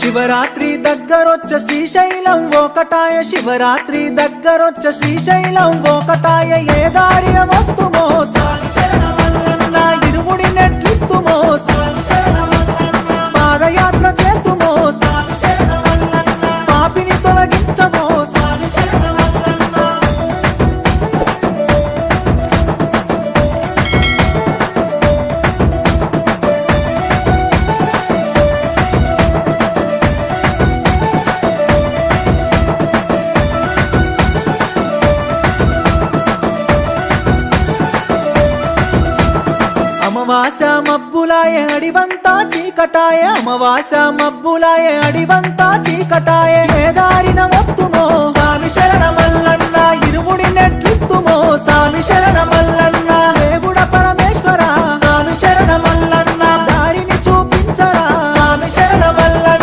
శివరాత్రి దగ్గరొచ్చ శ్రీశైలం ఒకటాయ శివరాత్రి దగ్గరొచ్చ శ్రీశైలం ఒకటాయ ఏ దారియ వత్తుమో నా ఇరుముడి నెట్లిత్తుమో పాదయాత్ర చేతుమో పాపిని తొలగించమో అమావాస మబ్బులాయ అడివంతా చీకటాయ అమావాస మబ్బులాయ అడివంతా చీకటాయ ఏ దారిన వత్తుమో స్వామి శరణమ